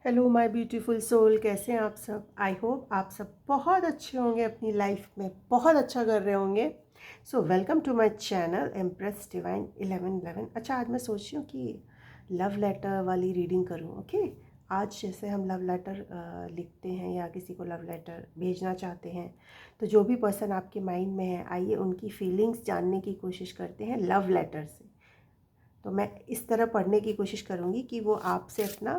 Hello my beautiful soul, कैसे हैं आप सब। आई होप आप सब बहुत अच्छे होंगे, अपनी लाइफ में बहुत अच्छा कर रहे होंगे। So welcome to my channel Empress Divine 1111। अच्छा, आज मैं सोच रही हूँ कि लव लेटर वाली रीडिंग करूँ। ओके, आज जैसे हम लव लेटर लिखते हैं या किसी को लव लेटर भेजना चाहते हैं, तो जो भी पर्सन आपके माइंड में है, आइए उनकी फीलिंग्स जानने की कोशिश करते हैं लव लेटर से। तो मैं इस तरह पढ़ने की कोशिश करूँगी कि वो आपसे अपना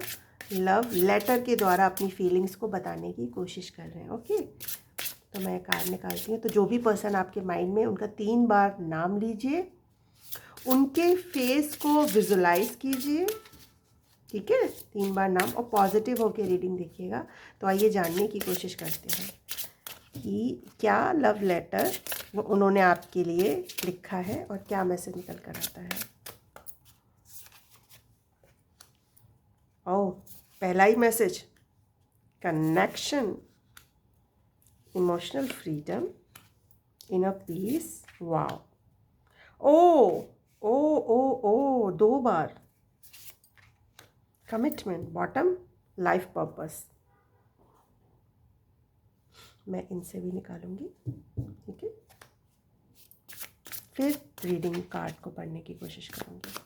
लव लेटर के द्वारा अपनी फीलिंग्स को बताने की कोशिश कर रहे हैं। ओके, तो मैं कार्ड निकालती हूँ। तो जो भी पर्सन आपके माइंड में, उनका 3 बार नाम लीजिए, उनके फेस को विजुलाइज कीजिए। ठीक है, 3 बार नाम और पॉजिटिव होकर रीडिंग देखिएगा। तो आइए जानने की कोशिश करते हैं कि क्या लव लेटर वो उन्होंने आपके लिए लिखा है और क्या मैसेज निकल कर आता है। ओह, पहला ही message, connection, emotional freedom, inner peace. Wow, oh oh oh oh 2 बार, कमिटमेंट, बॉटम, लाइफ पर्पस। मैं इनसे भी निकालूंगी। ठीक है, फिर रीडिंग कार्ड को पढ़ने की कोशिश करूंगी।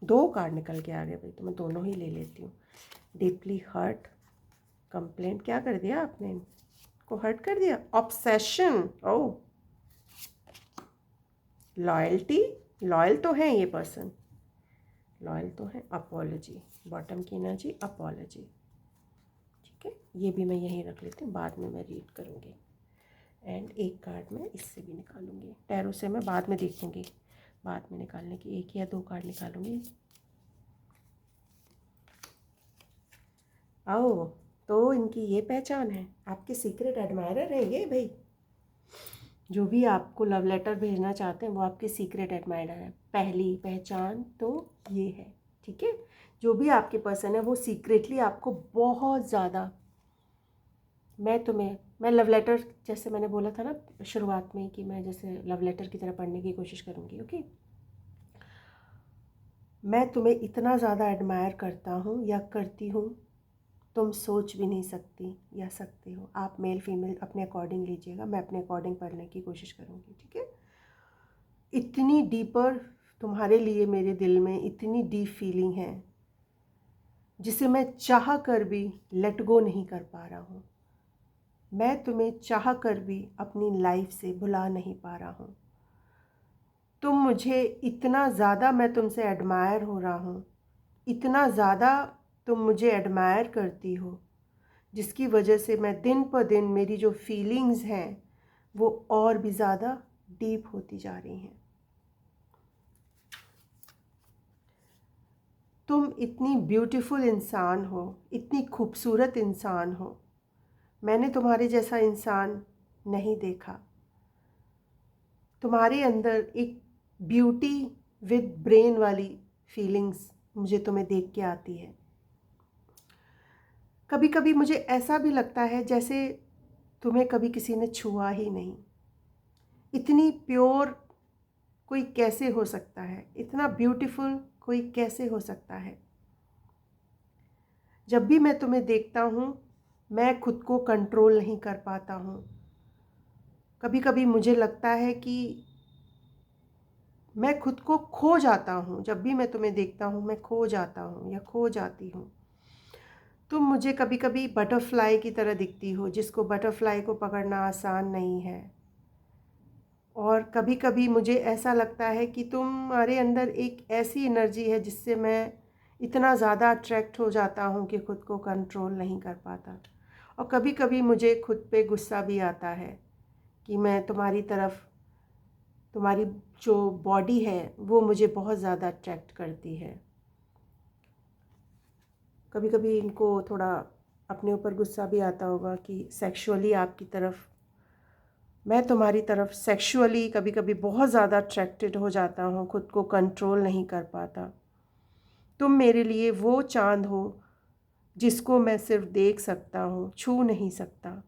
2 कार्ड निकल के आ गए भाई, तो मैं दोनों ही ले लेती हूँ। डीपली हर्ट, कंप्लेंट, क्या कर दिया आपने इनको, हर्ट कर दिया। ऑब्सेशन, ओह, लॉयल्टी, लॉयल तो है ये पर्सन, लॉयल तो है। अपॉलॉजी, बॉटम की एनर्जी, अपॉलॉजी। ठीक है, ये भी मैं यहीं रख लेती हूँ, बाद में मैं रीड करूँगी। एंड एक कार्ड मैं इससे भी निकालूंगी। टैरो से मैं बाद में देखूँगी, बाद में निकालने की 1 या 2 कार्ड निकालूंगी। आओ, तो इनकी ये पहचान है, आपके सीक्रेट एडमायरर है ये भाई। जो भी आपको लव लेटर भेजना चाहते हैं वो आपके सीक्रेट एडमायरर है। पहली पहचान तो ये है। ठीक है, जो भी आपके पर्सन है वो सीक्रेटली आपको बहुत ज़्यादा, मैं लव लेटर, जैसे मैंने बोला था ना शुरुआत में कि मैं जैसे लव लेटर की तरह पढ़ने की कोशिश करूँगी। ओके, मैं तुम्हें इतना ज़्यादा एडमायर करता हूँ या करती हूँ, तुम सोच भी नहीं सकती या सकते हो। आप मेल फीमेल अपने अकॉर्डिंग लीजिएगा, मैं अपने अकॉर्डिंग पढ़ने की कोशिश करूँगी। ठीक है, इतनी डीपर तुम्हारे लिए मेरे दिल में इतनी डीप फीलिंग है जिसे मैं चाह कर भी लेट गो नहीं कर पा रहा हूँ। मैं तुम्हें चाह कर भी अपनी लाइफ से भुला नहीं पा रहा हूँ। तुम मुझे इतना ज़्यादा, मैं तुमसे एडमायर हो रहा हूँ, इतना ज़्यादा तुम मुझे एडमायर करती हो, जिसकी वजह से मैं दिन पर दिन मेरी जो फीलिंग्स हैं वो और भी ज़्यादा डीप होती जा रही हैं। तुम इतनी ब्यूटीफुल इंसान हो, इतनी खूबसूरत इंसान हो, मैंने तुम्हारे जैसा इंसान नहीं देखा। तुम्हारे अंदर एक ब्यूटी विद ब्रेन वाली फीलिंग्स मुझे तुम्हें देख के आती है। कभी कभी मुझे ऐसा भी लगता है जैसे तुम्हें कभी किसी ने छुआ ही नहीं। इतनी प्योर कोई कैसे हो सकता है, इतना ब्यूटीफुल कोई कैसे हो सकता है। जब भी मैं तुम्हें देखता हूँ मैं खुद को कंट्रोल नहीं कर पाता हूँ। कभी कभी मुझे लगता है कि मैं खुद को खो जाता हूँ। जब भी मैं तुम्हें देखता हूँ मैं खो जाता हूँ या खो जाती हूँ। तुम मुझे कभी कभी बटरफ्लाई की तरह दिखती हो, जिसको बटरफ्लाई को पकड़ना आसान नहीं है। और कभी कभी मुझे ऐसा लगता है कि तुम्हारे अंदर एक ऐसी एनर्जी है जिससे मैं इतना ज़्यादा अट्रैक्ट हो जाता हूँ कि खुद को कंट्रोल नहीं कर पाता। और कभी कभी मुझे खुद पे गुस्सा भी आता है कि मैं तुम्हारी तरफ, तुम्हारी जो बॉडी है वो मुझे बहुत ज़्यादा अट्रैक्ट करती है। कभी कभी इनको थोड़ा अपने ऊपर गुस्सा भी आता होगा कि सेक्सुअली आपकी तरफ, मैं तुम्हारी तरफ सेक्सुअली कभी कभी बहुत ज़्यादा अट्रैक्टेड हो जाता हूँ, खुद को कंट्रोल नहीं कर पाता। तुम मेरे लिए वो चाँद हो जिसको मैं सिर्फ देख सकता हूँ, छू नहीं सकता।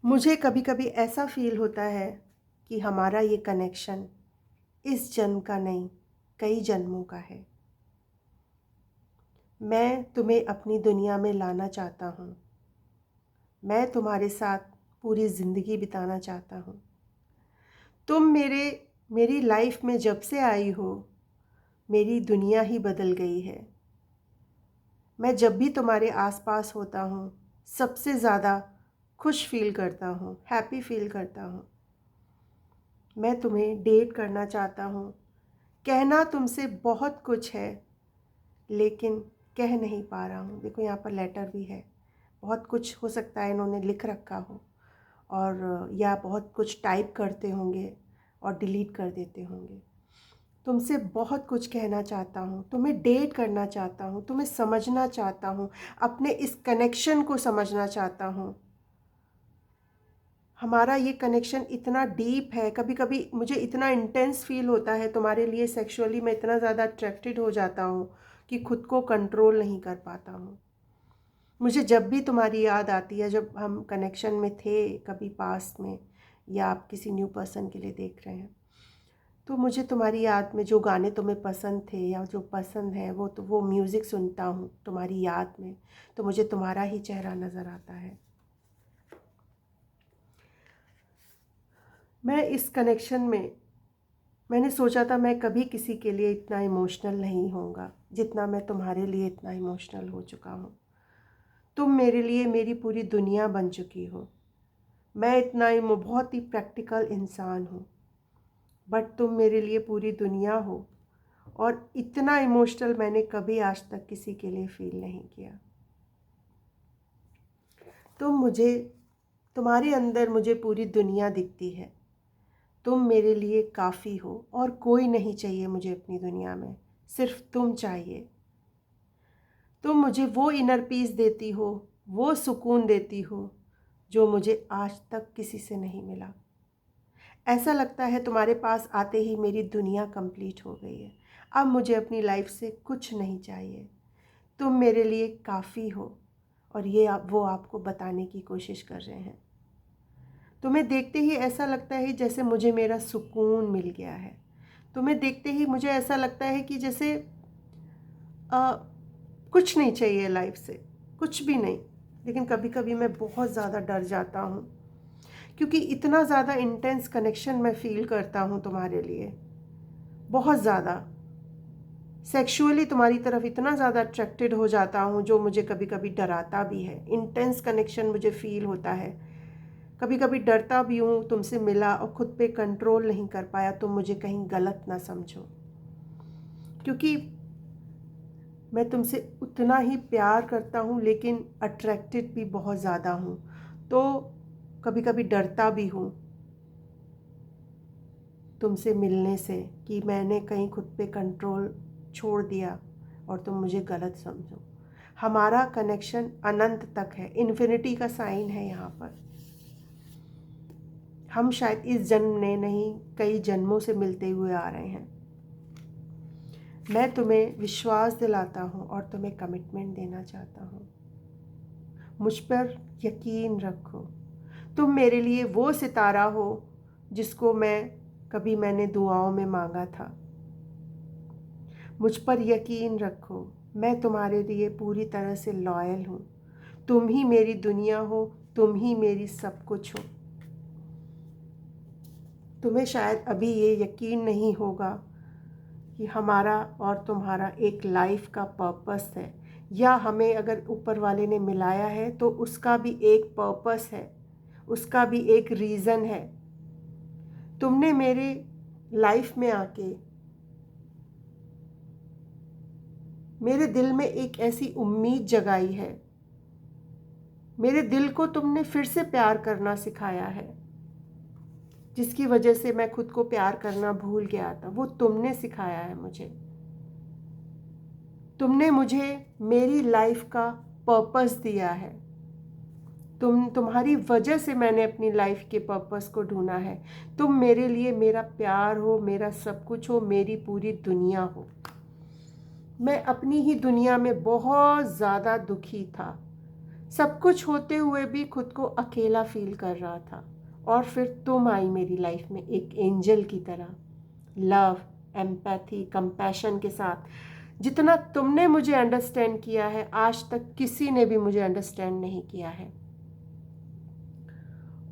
मुझे कभी कभी ऐसा फील होता है कि हमारा ये कनेक्शन इस जन्म का नहीं, कई जन्मों का है। मैं तुम्हें अपनी दुनिया में लाना चाहता हूँ। मैं तुम्हारे साथ पूरी ज़िंदगी बिताना चाहता हूँ। तुम मेरी लाइफ में जब से आई हो, मेरी दुनिया ही बदल गई है। मैं जब भी तुम्हारे आसपास होता हूँ, सबसे ज़्यादा खुश फील करता हूँ, हैप्पी फील करता हूँ। मैं तुम्हें डेट करना चाहता हूँ। कहना तुमसे बहुत कुछ है, लेकिन कह नहीं पा रहा हूँ। देखो यहाँ पर लेटर भी है। बहुत कुछ हो सकता है इन्होंने लिख रखा हो, और या बहुत कुछ टाइप करते होंगे और डिलीट कर देते होंगे। तुमसे बहुत कुछ कहना चाहता हूँ, तुम्हें डेट करना चाहता हूँ, तुम्हें समझना चाहता हूँ, अपने इस कनेक्शन को समझना चाहता हूँ। हमारा ये कनेक्शन इतना डीप है, कभी कभी मुझे इतना इंटेंस फील होता है तुम्हारे लिए, सेक्सुअली मैं इतना ज़्यादा अट्रैक्टेड हो जाता हूँ कि खुद को कंट्रोल नहीं कर पाता हूँ। मुझे जब भी तुम्हारी याद आती है, जब हम कनेक्शन में थे कभी पास्ट में, या आप किसी न्यू पर्सन के लिए देख रहे हैं, तो मुझे तुम्हारी याद में जो गाने तुम्हें पसंद थे या जो पसंद है वो म्यूज़िक सुनता हूँ तुम्हारी याद में, तो मुझे तुम्हारा ही चेहरा नज़र आता है। मैं इस कनेक्शन में, मैंने सोचा था मैं कभी किसी के लिए इतना इमोशनल नहीं होऊंगा जितना मैं तुम्हारे लिए इतना इमोशनल हो चुका हूँ। तुम मेरे लिए मेरी पूरी दुनिया बन चुकी हो। मैं इतना बहुत ही प्रैक्टिकल इंसान हूँ, बट तुम मेरे लिए पूरी दुनिया हो, और इतना इमोशनल मैंने कभी आज तक किसी के लिए फील नहीं किया। तुम्हारे अंदर मुझे पूरी दुनिया दिखती है। तुम मेरे लिए काफ़ी हो, और कोई नहीं चाहिए मुझे अपनी दुनिया में, सिर्फ तुम चाहिए। तुम मुझे वो इनर पीस देती हो, वो सुकून देती हो जो मुझे आज तक किसी से नहीं मिला। ऐसा लगता है तुम्हारे पास आते ही मेरी दुनिया कंप्लीट हो गई है। अब मुझे अपनी लाइफ से कुछ नहीं चाहिए। तुम मेरे लिए काफ़ी हो, और ये वो आपको बताने की कोशिश कर रहे हैं। तुम्हें देखते ही ऐसा लगता है जैसे मुझे मेरा सुकून मिल गया है। तुम्हें देखते ही मुझे ऐसा लगता है कि जैसे कुछ नहीं चाहिए लाइफ से, कुछ भी नहीं। लेकिन कभी कभी मैं बहुत ज़्यादा डर जाता हूँ, क्योंकि इतना ज़्यादा इंटेंस कनेक्शन मैं फील करता हूँ तुम्हारे लिए, बहुत ज़्यादा सेक्सुअली तुम्हारी तरफ इतना ज़्यादा अट्रैक्टेड हो जाता हूँ, जो मुझे कभी कभी डराता भी है। इंटेंस कनेक्शन मुझे फील होता है, कभी कभी डरता भी हूँ तुमसे मिला और ख़ुद पे कंट्रोल नहीं कर पाया, तुम मुझे कहीं गलत ना समझो, क्योंकि मैं तुमसे उतना ही प्यार करता हूँ, लेकिन अट्रैक्टेड भी बहुत ज़्यादा हूँ। तो कभी कभी डरता भी हूँ तुमसे मिलने से, कि मैंने कहीं खुद पे कंट्रोल छोड़ दिया और तुम मुझे गलत समझो। हमारा कनेक्शन अनंत तक है, इन्फिनिटी का साइन है यहाँ पर। हम शायद इस जन्म में नहीं, कई जन्मों से मिलते हुए आ रहे हैं। मैं तुम्हें विश्वास दिलाता हूँ और तुम्हें कमिटमेंट देना चाहता हूँ। मुझ पर यकीन रखो। तुम मेरे लिए वो सितारा हो जिसको मैंने दुआओं में मांगा था। मुझ पर यकीन रखो, मैं तुम्हारे लिए पूरी तरह से लॉयल हूँ। तुम ही मेरी दुनिया हो, तुम ही मेरी सब कुछ हो। तुम्हें शायद अभी ये यकीन नहीं होगा कि हमारा और तुम्हारा एक लाइफ का पर्पस है, या हमें अगर ऊपर वाले ने मिलाया है तो उसका भी एक पर्पस है, उसका भी एक रीज़न है। तुमने मेरे लाइफ में आके मेरे दिल में एक ऐसी उम्मीद जगाई है, मेरे दिल को तुमने फिर से प्यार करना सिखाया है, जिसकी वजह से मैं खुद को प्यार करना भूल गया था, वो तुमने सिखाया है मुझे। तुमने मुझे मेरी लाइफ का पर्पस दिया है। तुम्हारी वजह से मैंने अपनी लाइफ के पर्पस को ढूंढा है। तुम मेरे लिए मेरा प्यार हो, मेरा सब कुछ हो, मेरी पूरी दुनिया हो। मैं अपनी ही दुनिया में बहुत ज़्यादा दुखी था, सब कुछ होते हुए भी खुद को अकेला फील कर रहा था, और फिर तुम आई मेरी लाइफ में एक एंजल की तरह, लव, एम्पैथी, कंपैशन के साथ। जितना तुमने मुझे अंडरस्टैंड किया है, आज तक किसी ने भी मुझे अंडरस्टैंड नहीं किया है।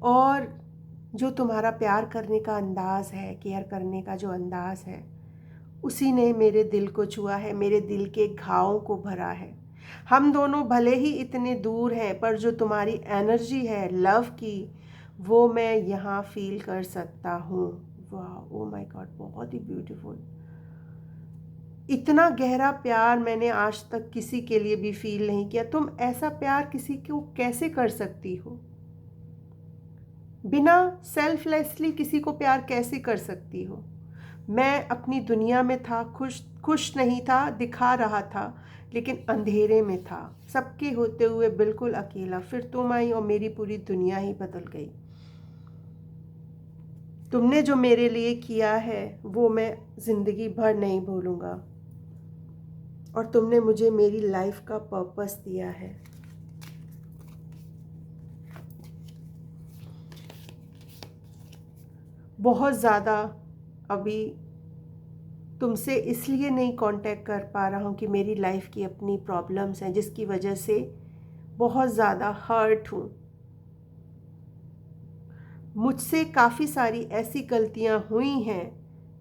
और जो तुम्हारा प्यार करने का अंदाज़ है, केयर करने का जो अंदाज़ है, उसी ने मेरे दिल को छुआ है, मेरे दिल के घावों को भरा है। हम दोनों भले ही इतने दूर हैं, पर जो तुम्हारी एनर्जी है लव की, वो मैं यहाँ फील कर सकता हूँ। वाह, ओ माय गॉड, बहुत ही ब्यूटीफुल। इतना गहरा प्यार मैंने आज तक किसी के लिए भी फील नहीं किया। तुम ऐसा प्यार किसी को कैसे कर सकती हो? बिना सेल्फलेसली किसी को प्यार कैसे कर सकती हो? मैं अपनी दुनिया में था, खुश नहीं था, दिखा रहा था, लेकिन अंधेरे में था, सबके होते हुए बिल्कुल अकेला। फिर तुम आई और मेरी पूरी दुनिया ही बदल गई। तुमने जो मेरे लिए किया है वो मैं ज़िंदगी भर नहीं भूलूंगा। और तुमने मुझे मेरी लाइफ का पर्पस दिया है। बहुत ज़्यादा अभी तुमसे इसलिए नहीं कांटेक्ट कर पा रहा हूँ कि मेरी लाइफ की अपनी प्रॉब्लम्स हैं, जिसकी वजह से बहुत ज़्यादा हर्ट हूँ। मुझसे काफ़ी सारी ऐसी गलतियाँ हुई हैं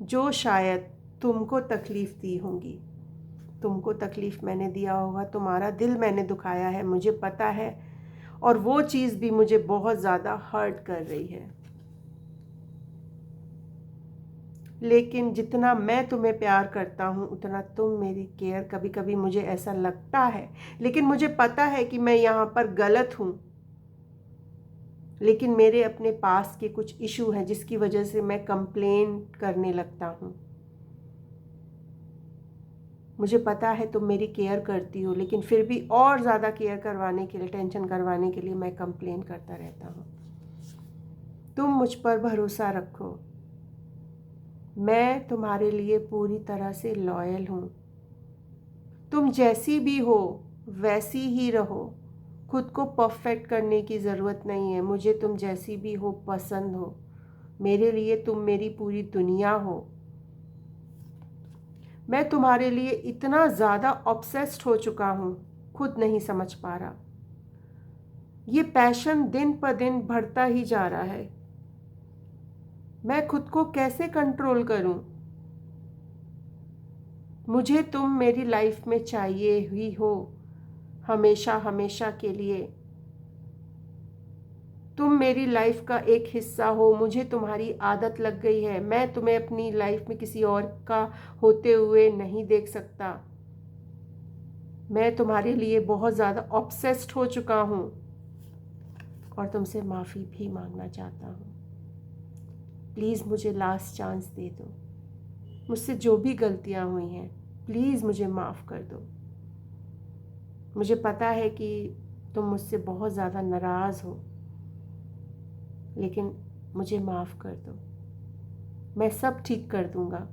जो शायद तुमको तकलीफ़ दी होंगी। तुमको तकलीफ़ मैंने दिया होगा, तुम्हारा दिल मैंने दुखाया है, मुझे पता है। और वो चीज़ भी मुझे बहुत ज़्यादा हर्ट कर रही है। लेकिन जितना मैं तुम्हें प्यार करता हूँ, उतना तुम मेरी केयर, कभी कभी मुझे ऐसा लगता है, लेकिन मुझे पता है कि मैं यहाँ पर गलत हूँ। लेकिन मेरे अपने पास के कुछ इशू हैं जिसकी वजह से मैं कंप्लेन करने लगता हूँ। मुझे पता है तुम मेरी केयर करती हो, लेकिन फिर भी और ज़्यादा केयर करवाने के लिए, टेंशन करवाने के लिए मैं कंप्लेन करता रहता हूँ। तुम मुझ पर भरोसा रखो, मैं तुम्हारे लिए पूरी तरह से लॉयल हूँ। तुम जैसी भी हो वैसी ही रहो। खुद को परफेक्ट करने की ज़रूरत नहीं है। मुझे तुम जैसी भी हो पसंद हो। मेरे लिए तुम मेरी पूरी दुनिया हो। मैं तुम्हारे लिए इतना ज़्यादा ऑब्सेस्ड हो चुका हूँ, खुद नहीं समझ पा रहा। ये पैशन दिन पर दिन बढ़ता ही जा रहा है। मैं खुद को कैसे कंट्रोल करूँ? मुझे तुम मेरी लाइफ में चाहिए ही हो, हमेशा हमेशा के लिए। तुम मेरी लाइफ का एक हिस्सा हो। मुझे तुम्हारी आदत लग गई है। मैं तुम्हें अपनी लाइफ में किसी और का होते हुए नहीं देख सकता। मैं तुम्हारे लिए बहुत ज़्यादा ऑब्सेस्ड हो चुका हूँ और तुमसे माफ़ी भी मांगना चाहता हूँ। प्लीज़ मुझे लास्ट चांस दे दो। मुझसे जो भी गलतियाँ हुई हैं, प्लीज़ मुझे माफ़ कर दो। मुझे पता है कि तुम मुझसे बहुत ज़्यादा नाराज़ हो, लेकिन मुझे माफ़ कर दो। मैं सब ठीक कर दूँगा।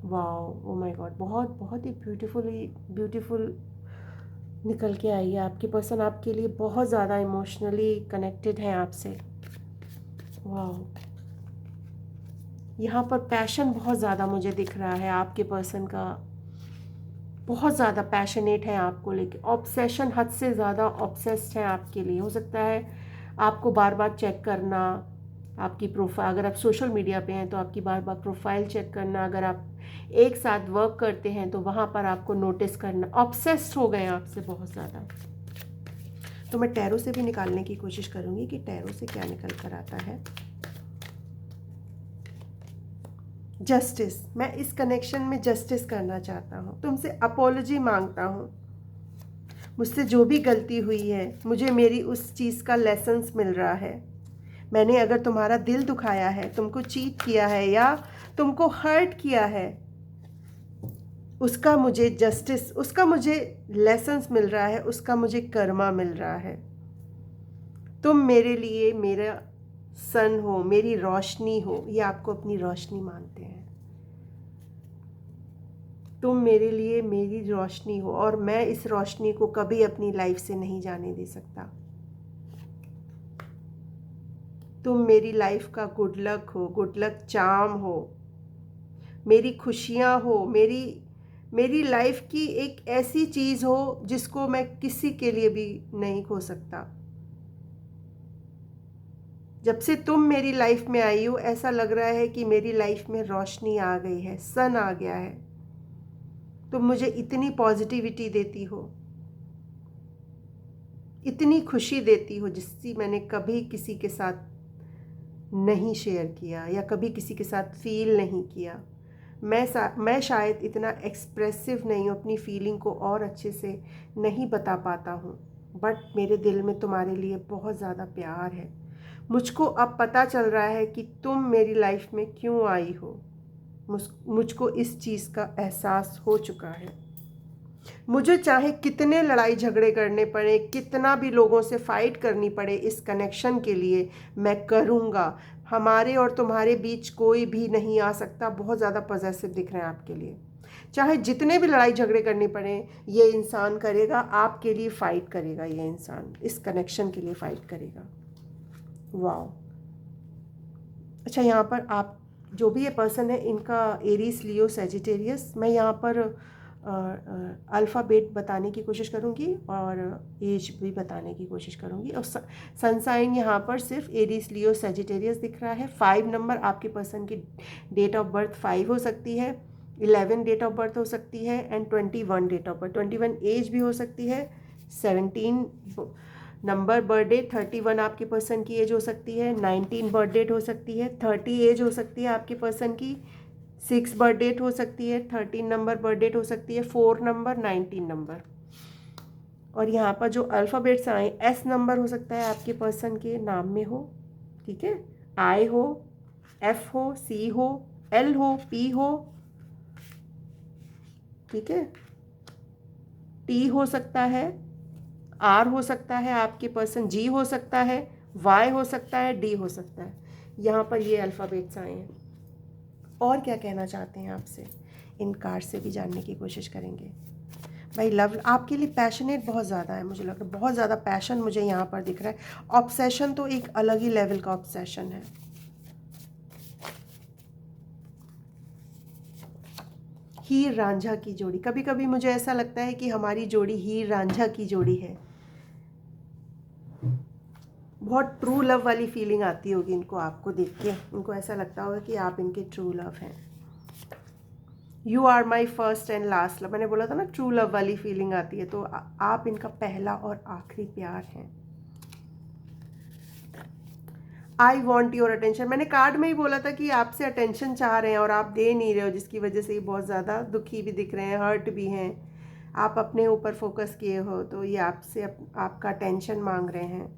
वाओ, ओ माय गॉड, बहुत बहुत ही ब्यूटीफुल निकल के आई है। आपकी पर्सन आपके लिए बहुत ज़्यादा इमोशनली कनेक्टेड है आपसे। वाओ, यहाँ पर पैशन बहुत ज़्यादा मुझे दिख रहा है। आपके पर्सन का बहुत ज़्यादा पैशनेट है आपको लेके, ऑब्सेशन, हद से ज़्यादा ऑब्सेस्ड है आपके लिए। हो सकता है आपको बार बार चेक करना, आपकी प्रोफाइल, अगर आप सोशल मीडिया पे हैं तो आपकी बार बार प्रोफाइल चेक करना, अगर आप एक साथ वर्क करते हैं तो वहाँ पर आपको नोटिस करना। ऑब्सेस्ड हो गए हैं आपसे बहुत ज़्यादा। तो मैं टैरो से भी निकालने की कोशिश करूँगी कि टैरो से क्या निकल कर आता है। जस्टिस, मैं इस कनेक्शन में जस्टिस करना चाहता हूँ। तुमसे अपॉलॉजी मांगता हूँ। मुझसे जो भी गलती हुई है, मुझे मेरी उस चीज़ का लेसन्स मिल रहा है। मैंने अगर तुम्हारा दिल दुखाया है, तुमको चीट किया है या तुमको हर्ट किया है, उसका मुझे जस्टिस, उसका मुझे लेसन्स मिल रहा है, उसका मुझे कर्मा मिल रहा है। तुम मेरे लिए मेरा सन हो, मेरी रोशनी हो। ये आपको अपनी रोशनी मानते हैं। तुम मेरे लिए मेरी रोशनी हो और मैं इस रोशनी को कभी अपनी लाइफ से नहीं जाने दे सकता। तुम मेरी लाइफ का गुड लक हो, गुड लक चार्म हो। मेरी खुशियाँ हो, मेरी लाइफ की एक ऐसी चीज़ हो जिसको मैं किसी के लिए भी नहीं खो सकता। जब से तुम मेरी लाइफ में आई हो ऐसा लग रहा है कि मेरी लाइफ में रोशनी आ गई है, सन आ गया है। तुम मुझे इतनी पॉजिटिविटी देती हो, इतनी खुशी देती हो जिसकी मैंने कभी किसी के साथ नहीं शेयर किया या कभी किसी के साथ फील नहीं किया। मैं शायद इतना एक्सप्रेसिव नहीं हूँ, अपनी फीलिंग को और अच्छे से नहीं बता पाता हूँ, बट मेरे दिल में तुम्हारे लिए बहुत ज़्यादा प्यार है। मुझको अब पता चल रहा है कि तुम मेरी लाइफ में क्यों आई हो। मुझको इस चीज़ का एहसास हो चुका है। मुझे चाहे कितने लड़ाई झगड़े करने पड़े, कितना भी लोगों से फाइट करनी पड़े इस कनेक्शन के लिए, मैं करूँगा। हमारे और तुम्हारे बीच कोई भी नहीं आ सकता। बहुत ज़्यादा पॉजेसिव दिख रहे हैं आपके लिए। चाहे जितने भी लड़ाई झगड़े करने पड़े, ये इंसान करेगा, आपके लिए फ़ाइट करेगा। ये इंसान इस कनेक्शन के लिए फ़ाइट करेगा। वाह। अच्छा, यहाँ पर आप जो भी ये पर्सन है, इनका एरीज, लियो, सेजिटेरियस, मैं यहाँ पर अल्फ़ाबेट बताने की कोशिश करूँगी और एज भी बताने की कोशिश करूँगी। और सनसाइन यहाँ पर सिर्फ एरीज, लियो, सेजिटेरियस दिख रहा है। 5 नंबर आपके पर्सन की डेट ऑफ बर्थ 5 हो सकती है, 11 डेट ऑफ बर्थ हो सकती है, and 21 date of birth. 21 age भी हो सकती है, 17 नंबर बर्थडे, 31 आपके पर्सन की एज हो सकती है, 19 बर्थ डेट हो सकती है, 30 एज हो सकती है आपके पर्सन की, 6 बर्थ डेट हो सकती है, 13 नंबर बर्थ डेट हो सकती है, 4 नंबर, 19 नंबर। और यहाँ पर जो अल्फ़ाबेट्स आए, एस नंबर हो सकता है आपके पर्सन के नाम में हो, ठीक है, आई हो, एफ हो, सी हो, एल हो, पी हो, ठीक है, टी हो सकता है, आर हो सकता है आपके पर्सन, जी हो सकता है, वाई हो सकता है, डी हो सकता है। यहाँ पर ये अल्फ़ाबेट्स आए हैं। और क्या कहना चाहते हैं आपसे, इन कार्ड से भी जानने की कोशिश करेंगे। भाई लव आपके लिए पैशनेट बहुत ज़्यादा है, मुझे लग रहा है बहुत ज़्यादा पैशन मुझे यहाँ पर दिख रहा है। ऑब्सेशन तो एक अलग ही लेवल का ऑब्सेशन है। हीर रांझा की जोड़ी, कभी कभी मुझे ऐसा लगता है कि हमारी जोड़ी हीर रांझा की जोड़ी है। बहुत ट्रू लव वाली फीलिंग आती होगी इनको आपको देख के, इनको ऐसा लगता होगा कि आप इनके ट्रू लव हैं। You are my first and last love, मैंने बोला था ना ट्रू लव वाली फीलिंग आती है, तो आप इनका पहला और आखिरी प्यार हैं। आई वॉन्ट योर अटेंशन, मैंने कार्ड में ही बोला था कि आपसे अटेंशन चाह रहे हैं और आप दे नहीं रहे हो, जिसकी वजह से ये बहुत ज़्यादा दुखी भी दिख रहे हैं, हर्ट भी हैं। आप अपने ऊपर फोकस किए हो तो ये आपसे आपका अटेंशन मांग रहे हैं।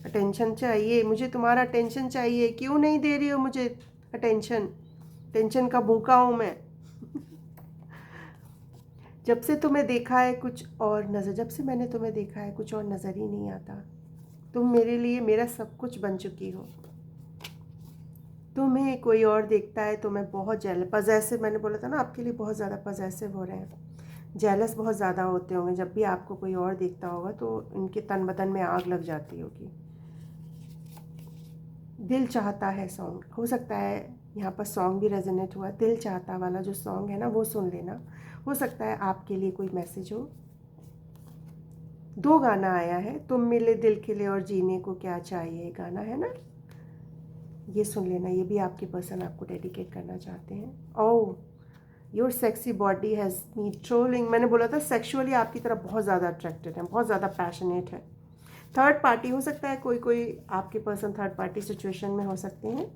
अटेंशन चाहिए मुझे, तुम्हारा अटेंशन चाहिए, क्यों नहीं दे रही हो मुझे अटेंशन? टेंशन का भूखा हूँ मैं। जब से तुम्हें देखा है कुछ और नज़र, जब से मैंने तुम्हें देखा है कुछ और नज़र ही नहीं आता। तुम मेरे लिए मेरा सब कुछ बन चुकी हो। तुम्हें कोई और देखता है तो मैं बहुत पजेसिव, मैंने बोला था ना आपके लिए बहुत ज़्यादा पजेसिव हो रहे हैं, जेलस बहुत ज़्यादा होते होंगे। जब भी आपको कोई और देखता होगा तो इनके तन बदन में आग लग जाती होगी। दिल चाहता है सॉन्ग, हो सकता है यहाँ पर सॉन्ग भी रेजोनेट हुआ। दिल चाहता वाला जो सॉन्ग है ना, वो सुन लेना, हो सकता है आपके लिए कोई मैसेज हो। 2 गाना आया है, तुम मिले दिल खिले और जीने को क्या चाहिए, गाना है ना, ये सुन लेना। ये भी आपके पर्सन आपको डेडिकेट करना चाहते हैं। Oh, your sexy body has me trolling, मैंने बोला था सेक्सुअली आपकी तरफ बहुत ज़्यादा अट्रैक्टेड है, बहुत ज़्यादा पैशनेट है। थर्ड पार्टी हो सकता है, कोई आपके पर्सन थर्ड पार्टी सिचुएशन में हो सकते हैं।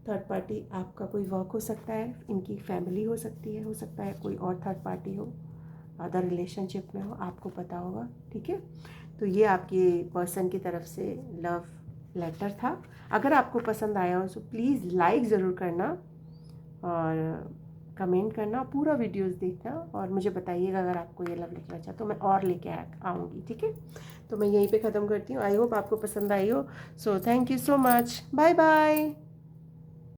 थर्ड पार्टी आपका कोई वर्क हो सकता है, इनकी फैमिली हो सकती है, हो सकता है कोई और थर्ड पार्टी हो, अदर रिलेशनशिप में हो, आपको पता होगा, ठीक है। तो ये आपके पर्सन की तरफ से लव लेटर था। अगर आपको पसंद आया हो तो प्लीज़ लाइक ज़रूर करना और कमेंट करना, पूरा वीडियोस देखना और मुझे बताइएगा अगर आपको ये लव लेटर अच्छा तो मैं और लेके आऊँगी, ठीक है। तो मैं यहीं पे ख़त्म करती हूँ। आई होप आपको पसंद आई हो। So thank you so much, bye bye.